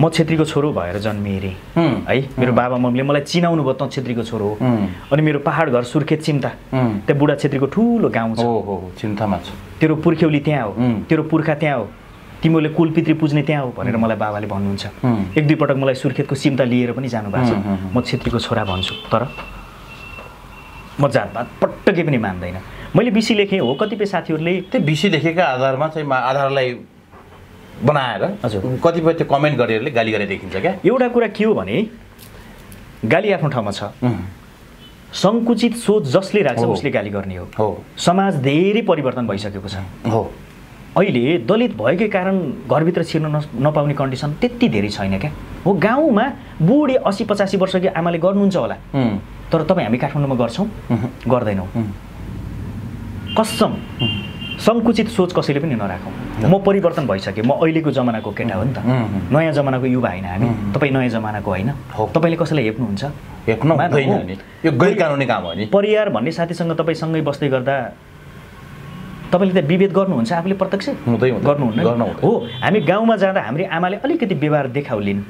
म छेत्रीको छोरो भएर जन्मिएँ है। मेरो बाबा मम्मीले मलाई चिनाउनु भयो त छेत्रीको छोरो हो। अनि मेरो पहाड घर सुर्खेत चिम्ता, त्यहाँ बुढा छेत्रीको ठुलो गाउँ छ। चिन्तामा छ। तेरो पुर्ख्यौली त्यहाँ हो, तेरो पुर्खा त्यहाँ हो, तिमीले कुलपितृ पुज्ने त्यहाँ हो भनेर मलाई बाबाले भन्नुहुन्छ। 1-2 पटक मलाई सुर्खेतको सिम्ता लिएर पनि जानुभएको छ। म छेत्रीको छोरा भन्छु, तर म जातपात पटक्कै पनि मान्दैन। मैले बिसी लेखेँ हो। कतिपय साथीहरूले त्यो बिसी लेखेका आधारमा चाहिँ आधारलाई बनाएर हजुर कतिपय त्यो कमेन्ट गरेरले गाली गरे देखिन्छ क्या। एउटा कुरा के हो भने गाली आफ्नो ठाउँमा छ, सङ्कुचित सोच जसले राख्छ उसले गाली गर्ने हो। समाज धेरै परिवर्तन भइसकेको छ। अहिले दलित भएकै कारण घरभित्र छिर्न नपाउने कन्डिसन त्यति धेरै छैन क्या। हो गाउँमा बुढी 80-85 वर्षकी आमाले गर्नुहुन्छ होला, तर तपाईँ हामी काठमाडौँमा गर्छौँ? गर्दैनौँ। कसम सङ्कुचित सोच कसैले पनि नराखौँ। म परिवर्तन भइसकेँ, म अहिलेको जमानाको केटा हो नि त, नयाँ जमानाको युवा होइन हामी। तपाईँ नयाँ जमानाको होइन, तपाईँले कसैलाई हेप्नुहुन्छ? हेप्नु हुँदैन नि, यो गैर कानुनी काम हो नि। परिवार भन्ने साथीसँग तपाईँ सँगै बस्दै गर्दा तपाईँले त विभेद गर्नुहुन्छ आफूले प्रत्यक्ष? गर्नुहुन्न हो। हामी गाउँमा जाँदा हाम्रो आमाले अलिकति व्यवहार देखाउलिन्,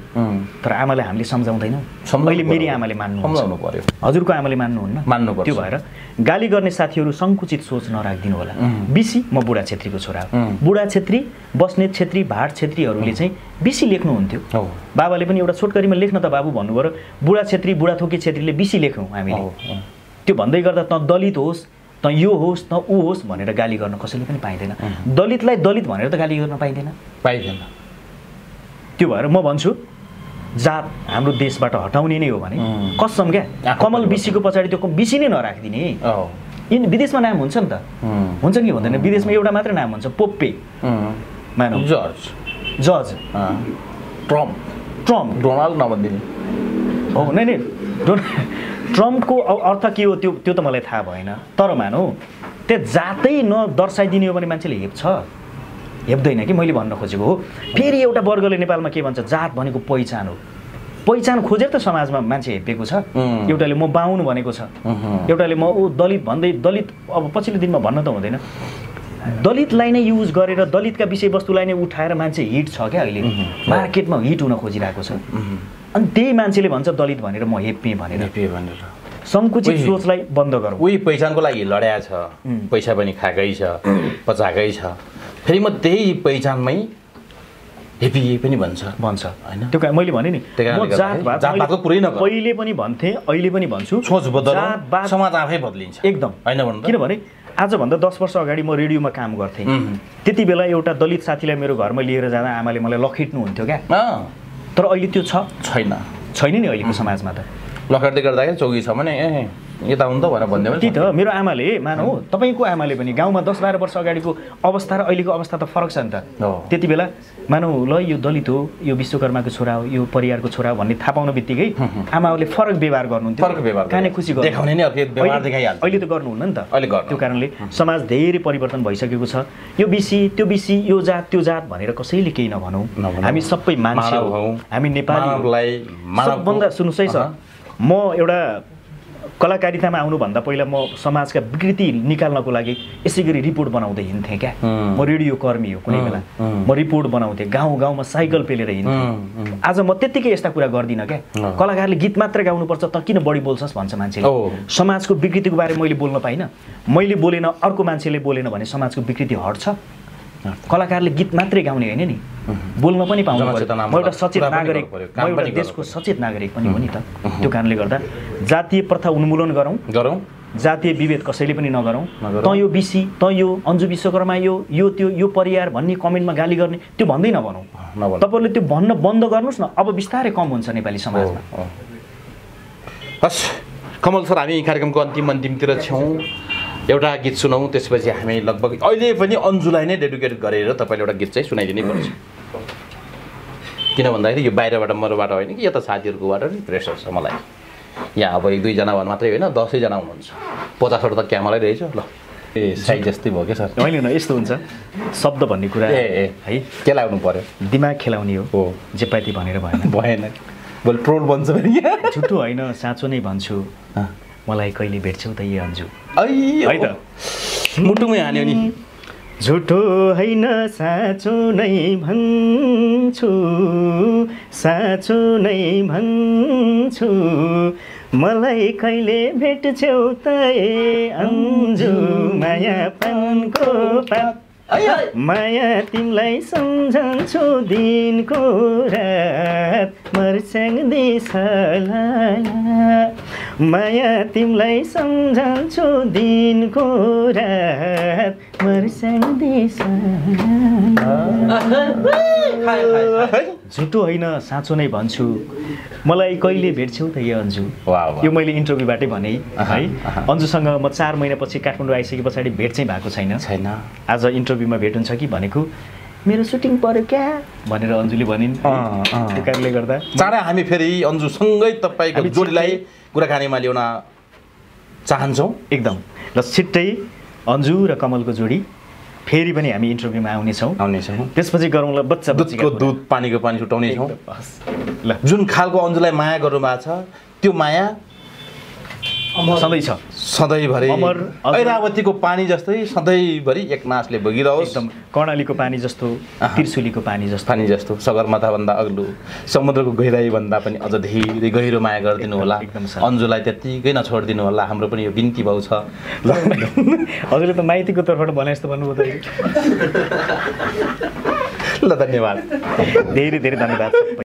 तर आमाले हामीले सम्झाउँदैनौँ। अहिले मेरी आमाले मान्नु पर्यो, हजुरको आमाले मान्नुहुन्न। त्यो भएर गाली गर्ने साथीहरू सङ्कुचित सोच नराखिदिनु होला। बिसी म बुढा छेत्रीको छोरा हो। बुढा छेत्री, बस्नेत छेत्री, भाट छेत्रीहरूले चाहिँ बिसी लेख्नुहुन्थ्यो। बाबाले पनि एउटा छोटकरीमा लेख्न त बाबु भन्नुभयो, बुढा छेत्री बुढाथोकी छेत्रीले बिसी लेख्यौँ हामीले। त्यो भन्दै गर्दा त दलित होस्, त यो होस्, त ऊ होस् भनेर गाली गर्न कसैले पनि पाइँदैन। दलितलाई दलित भनेर त गाली गर्न पाइँदैन। त्यो भएर म भन्छु जात हाम्रो देशबाट हटाउने नै हो भने कसम क्या कमल बिसीको पछाडि त्यो बिसी नै नराखिदिने। यिन विदेशमा नाम हुन्छ नि त, हुन्छ कि हुँदैन? विदेशमा एउटा मात्रै नाम हुन्छ, पोप्पे, मानौ जज, ट्रम्प, डोनाल्ड नभनिदिने हो। नै ट्रम्पको अर्थ के हो त्यो त मलाई थाहा भएन, तर मानौ त्यो जातै नदर्शाइदिने हो भने मान्छेले हेप्दैन कि मैले भन्न खोजेको हो। फेरि एउटा वर्गले नेपालमा के भन्छ, जात भनेको पहिचान हो। पहिचान खोजेर त समाजमा मान्छे हेपेको छ। एउटाले म बाहुन भनेको छ, एउटाले म ऊ दलित भन्दै, दलित अब पछिल्लो दिनमा भन्न त हुँदैन, दलितलाई नै युज गरेर दलितका विषयवस्तुलाई नै उठाएर मान्छे हिट छ क्या अहिले मार्केटमा, हिट हुन खोजिरहेको छ। अनि त्यही मान्छेले भन्छ दलित भनेर म हेप्पेँ भनेर। सङ्कुचित सोचलाई बन्द गरौँ। उही पहिचानको लागि लड्या छ, पैसा पनि खाएकै छ, पचाएकै छ, फेरि म त्यही पहिचानमै हेपिए पनि भन्छ होइन। त्यो मैले भने नि म जातपातको कुरै नगर, पहिले पनि भन्थेँ, अहिले पनि भन्छु, सोच बदल, समाज आफै बदलिन्छ एकदम होइन। किनभने आजभन्दा 10 वर्ष अगाडि म रेडियोमा काम गर्थेँ, त्यति बेला एउटा दलित साथीलाई मेरो घरमा लिएर जाँदा आमाले मलाई लखेट्नुहुन्थ्यो क्या। तर अहिले त्यो छैन नि अहिलेको समाजमा त। लखेट्दै गर्दाखेरि चौकी छ भने यता हुनु त भनेर भन्दै त्यही त मेरो आमाले मानौ तपाईँको आमाले पनि गाउँमा 10-12 वर्ष अगाडिको अवस्था र अहिलेको अवस्था त फरक छ नि त। त्यति बेला मानौ ल यो दलित हो, यो विश्वकर्माको छोरा हो, यो परिवारको छोरा हो भन्ने थाहा पाउनु बित्तिकै आमाहरूले फरक व्यवहार गर्नुहुन्थ्यो, फरक व्यवहार काने खुसी गर्नु देखाउने नि अर्को व्यवहार देखाइहाल्छ। अहिले त गर्नुहुन्न नि त। अहिले गर्नु। त्यो कारणले समाज धेरै परिवर्तन भइसकेको छ। यो बिसी त्यो बिसी, यो जात त्यो जात भनेर कसैले केही नभनौँ। हामी सबै मान्छे हौँ, हामी नेपालीलाई सबभन्दा सुन्नुहोस् है सर, म एउटा कलाकारितामा आउनुभन्दा पहिला म समाजका विकृति निकाल्नको लागि यसै गरी रिपोर्ट बनाउँदै हिँड्थेँ क्या। म रेडियो कर्मी हो, कुनै बेला म रिपोर्ट बनाउँथेँ, गाउँ गाउँमा साइकल पेलेर हिँड्थेँ। आज म त्यत्तिकै यस्ता कुरा गर्दिनँ क्या। कलाकारले गीत मात्र गाउनुपर्छ त किन बढी बोल्छस् भन्छ मान्छेले। समाजको विकृतिको बारे मैले बोल्न पाइनँ, मैले बोलेन अर्को मान्छेले बोलेन भने समाजको विकृति हट्छ। कलाकारले गीत मात्रै गाउने होइन नि, बोल्न पनि पाउनु पर्यो। म एउटा सचेत नागरिक, म एउटा देशको सचेत नागरिक पनि हो नि त। त्यो कारणले गर्दा जातीय प्रथा उन्मूलन गरौँ, जातीय विभेद कसैले पनि नगरौँ। त यो बिसी, त यो अन्जु विश्वकर्मा, यो त्यो यो परिवार भन्ने कमेन्टमा गाली गर्ने त्यो भन्दै नभनौँ। तपाईँहरूले त्यो भन्न बन्द गर्नुहोस् न, अब बिस्तारै कम हुन्छ नेपाली समाजमा। हस् कमल सर, हामी कार्यक्रमको अन्तिमतिर छौँ। एउटा गीत सुनौँ, त्यसपछि हामी लगभग अहिले पनि अन्जुलाई नै डेडिकेट गरेर तपाईँले एउटा गीत चाहिँ सुनाइदिनै पर्छ। किन भन्दाखेरि यो बाहिरबाट मरोबाट होइन कि यता साथीहरूकोबाट नि प्रेसर छ मलाई। यहाँ अब 1-2 जना भन्नु मात्रै होइन, 10 जना हुनुहुन्छ, 50 त क्यामेरै रहेछ। ल ए साइज जस्तै भयो क्या सर। होइन यस्तो हुन्छ, शब्द भन्ने कुरा है केलाउनु पर्यो, दिमाग खेलाउने हो। जे पाइती भनेर भएन, बोल ट्रोल बन्छ भने झुटो होइन साँचो नै भन्छु, मलाई कहिले भेट्छौ त ये अन्जु है त मुटुमै हान्यो नि। झुटो होइन साँचो नै भन्छु, साँचो नै भन्छु, मलाई कहिले भेट्छौ त ए अन्जु, मायापनको पात माया तिमीलाई सम्झन्छु दिनको रात, मर्स्याङ दिसला माया तिमीलाई सम्झन्छु दिनको रात, मर्स्याङ दिसला। झुटो होइन साँचो नै भन्छु, मलाई कहिले भेट्छौ त ये अन्जु। यो मैले इन्टरभ्यूबाटै भने है। अन्जुसँग म 4 महिनापछि काठमाडौँ आइसके पछाडि भेट चाहिँ भएको छैन। आज इन्टरभ्यूमा भेट हुन्छ कि भनेको मेरो सुटिङ पर्यो क्या भनेर अन्जुले भनिन्। त्यो कारणले गर्दा चाँडै हामी फेरि अन्जुसँगै तपाईँको जोडीलाई कुराकानीमा ल्याउन चाहन्छौँ एकदम। ल छिट्टै अन्जु र कमलको जोडी फेरि पनि हामी इन्टरभ्यूमा आउनेछौँ। त्यसपछि गरौँ ल बच्चा दुधको दुध पानीको पानी छुटाउनेछौँ। ल जुन खालको अन्जुलाई माया गर्नुभएको छ त्यो माया सधैँ छ, सधैँभरि ऐरावतीको पानी जस्तै सधैँभरि एकनासले बगिरहोस्। एकदम कर्णालीको पानी जस्तो, त्रिशुलीको पानी जस्तो सगरमाथाभन्दा अग्लो, समुद्रको गहिराईभन्दा पनि अझ धेरै गहिरो माया गरिदिनु होला। अन्जुलाई त्यत्तिकै नछोडिदिनु होला, हाम्रो पनि यो बिन्ती भाउ छ। हजुरले त माइतीको तर्फबाट भने जस्तो भन्नुभयो त। ल धन्यवाद, धेरै धेरै धन्यवाद।